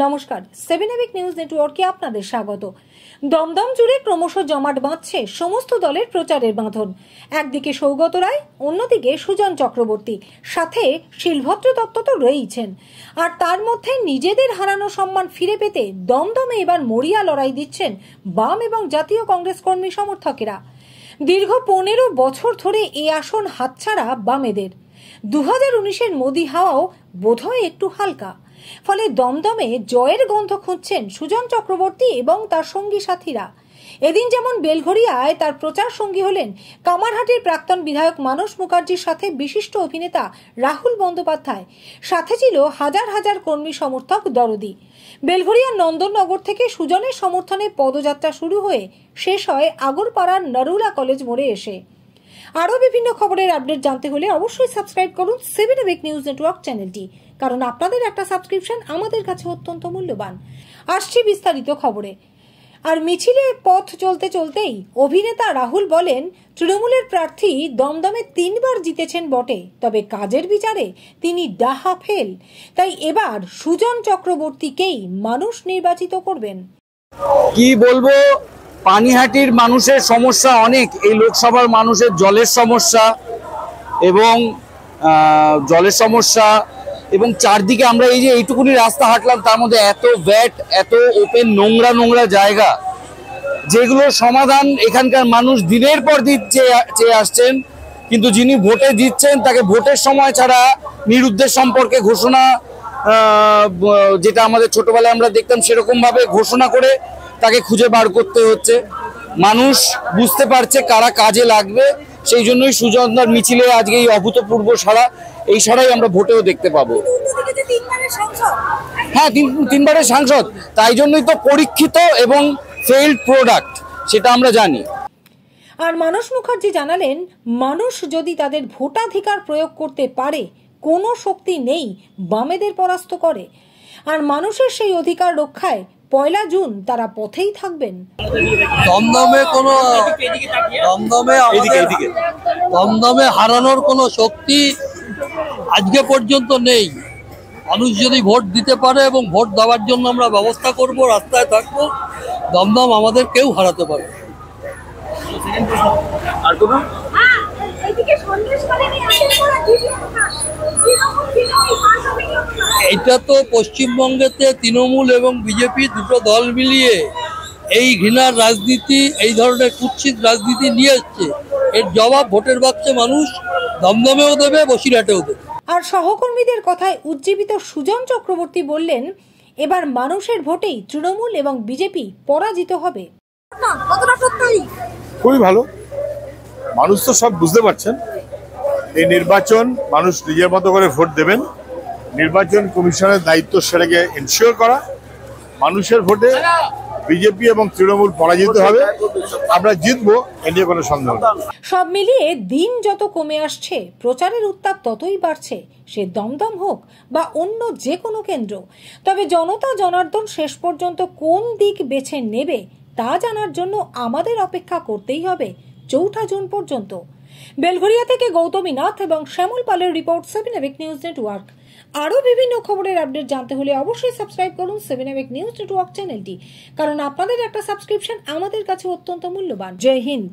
নমস্কার, 7 EPIC news নেটওয়ার্কে আপনাদের স্বাগত। দমদম জুড়ে ক্রমশ জমাট বাঁধছে সমস্ত দলের প্রচারের বাঁধন। একদিকে সৌগত রায়, অন্যদিকে সুজন চক্রবর্তী, সাথে শিলভদ্র দত্ত তো রয়েইছেন। আর তার মধ্যে নিজেদের হারানো সম্মান ফিরে পেতে দমদমে এবার মরিয়া লড়াই দিচ্ছেন বাম এবং জাতীয় কংগ্রেস কর্মী সমর্থকেরা। দীর্ঘ 15 বছর ধরে এই আসন হাতছাড়া বামেদের। 2019-এর মোদি হাওয়াও বোধহয় একটু হালকা। ফলে দমদমে জয়ের গন্ধ খুঁজছেন সুজন চক্রবর্তী এবং তার সঙ্গী সাথীরা। এদিন যেমন বেলঘরিয়ায় তার প্রচার সঙ্গী হলেন কামারহাটির প্রাক্তন বিধায়ক মানস মুখার্জির সাথে বিশিষ্ট অভিনেতা রাহুল বন্দ্যোপাধ্যায়, সাথে ছিল হাজার হাজার কর্মী সমর্থক দরদি। বেলঘরিয়ার নন্দননগর থেকে সুজনের সমর্থনে পদযাত্রা শুরু হয়ে শেষ হয় আগরপাড়ার নরুলা কলেজ মোড়ে এসে। আরও বিভিন্ন খবরের আপডেট জানতে হলে অবশ্যই সাবস্ক্রাইব করুন 7 এবিক নিউজ নেটওয়ার্ক চ্যানেলটি, কারণ আপনাদের একটা সাবস্ক্রিপশন আমাদের কাছে অত্যন্ত মূল্যবান। আসছি বিস্তারিত খবরে। আর মিছিলে পথ চলতে চলতেই অভিনেতা রাহুল বলেন, তৃণমূলের প্রার্থী দমদমে 3 বার জিতেছেন বটে, তবে কাজের বিচারে তিনি ডাহা ফেল। তাই এবার সুজন চক্রবর্তীকেই মানুষ নির্বাচিত করবেন। কি বলবো, পানিহাটির মানুষের সমস্যা অনেক। এই লোকসভার মানুষের জলের সমস্যা এবং চারদিকে আমরা এই যে এইটুকুনি রাস্তা হাঁটলাম, তার মধ্যে এত ভ্যাট, এত ওপেন নোংরা জায়গা, যেগুলোর সমাধান এখানকার মানুষ দিনের পর দিন চেয়ে আসছেন। কিন্তু যিনি ভোটে জিতছেন তাকে ভোটের সময় ছাড়া নিরুদ্দেশ সম্পর্কে ঘোষণা, যেটা আমাদের ছোটবেলায় আমরা দেখতাম সেরকম ভাবে ঘোষণা করে তাকে খুঁজে বার করতে হচ্ছে। মানুষ বুঝতে পারছে কারা কাজে লাগবে, সেই জন্যই সুজনদার মিছিলে আজকে এই অভূতপূর্ব সাড়া। এই সাড়াই আমরা ভোটেও দেখতে পাবো। হ্যাঁ, তিনবারের সাংসদ, তাই জন্যই তো পরীক্ষিত এবং ফেইল্ড প্রোডাক্ট, সেটা আমরা জানি। আর মানস মুখার্জি জানালেন, মানুষ যদি তাদের ভোটাধিকার প্রয়োগ করতে পারে, কোনো শক্তি নেই বামেদের পরাস্ত করে। আর মানুষের সেই অধিকার রক্ষায় 1 জুন তারা পথেই থাকবেন। দমদমে হারানোর কোনো শক্তি আজকে পর্যন্ত নেই। মানুষ যদি ভোট দিতে পারে এবং ভোট দেওয়ার জন্য আমরা ব্যবস্থা করব, রাস্তায় থাকবো, দমদম আমাদের কেউ হারাতে পারে। এটা তো পশ্চিমবঙ্গেতে তৃণমূল এবং বিজেপি দুটো দল মিলিয়ে এই ঘৃণার রাজনীতি, এই ধরনের কুৎসিত রাজনীতি নিয়ে এসছে। এর জবাব ভোটের বাক্সে মানুষ দমদমেও দেবে, বসিরহাটেও দেবে। আর সহকর্মীদের কথায় উজ্জীবিত সুজন চক্রবর্তী বললেন, এবার মানুষের ভোটেই তৃণমূল এবং বিজেপি পরাজিত হবে। খুবই ভালো, মানুষ তো সব বুঝতে পারছেন। এই নির্বাচন মানুষ নিজের মতো করে ভোট দেবেন। নির্বাচন কমিশনের দায়িত্ব সেটাকে এনশিওর করা। মানুষের ভোটে বিজেপি এবং তৃণমূল পরাজিত হবে, আমরা জিতবো, এ নিয়ে কোনো সন্দেহ নেই। সব মিলিয়ে দিন যত কমে আসছে, প্রচারের উত্তাপ ততই বাড়ছে, সে দমদম হোক বা অন্য যে কোনো কেন্দ্র। তবে জনতা জনার্দন শেষ পর্যন্ত কোন দিক বেছে নেবে তা জানার জন্য আমাদের অপেক্ষা করতেই হবে 4 জুন পর্যন্ত। বেলঘরিয়া থেকে গৌতমী নাথ এবং শ্যামল পালের রিপোর্ট, 7 এবিক নিউজ নেটওয়ার্ক। আরও বিভিন্ন খবরের আপডেট জানতে হলে অবশ্যই সাবস্ক্রাইব করুন 7 এবিক নিউজ নেটওয়ার্ক চ্যানেলটি, কারণ আপনাদের একটা সাবস্ক্রিপশন আমাদের কাছে অত্যন্ত মূল্যবান। জয় হিন্দ।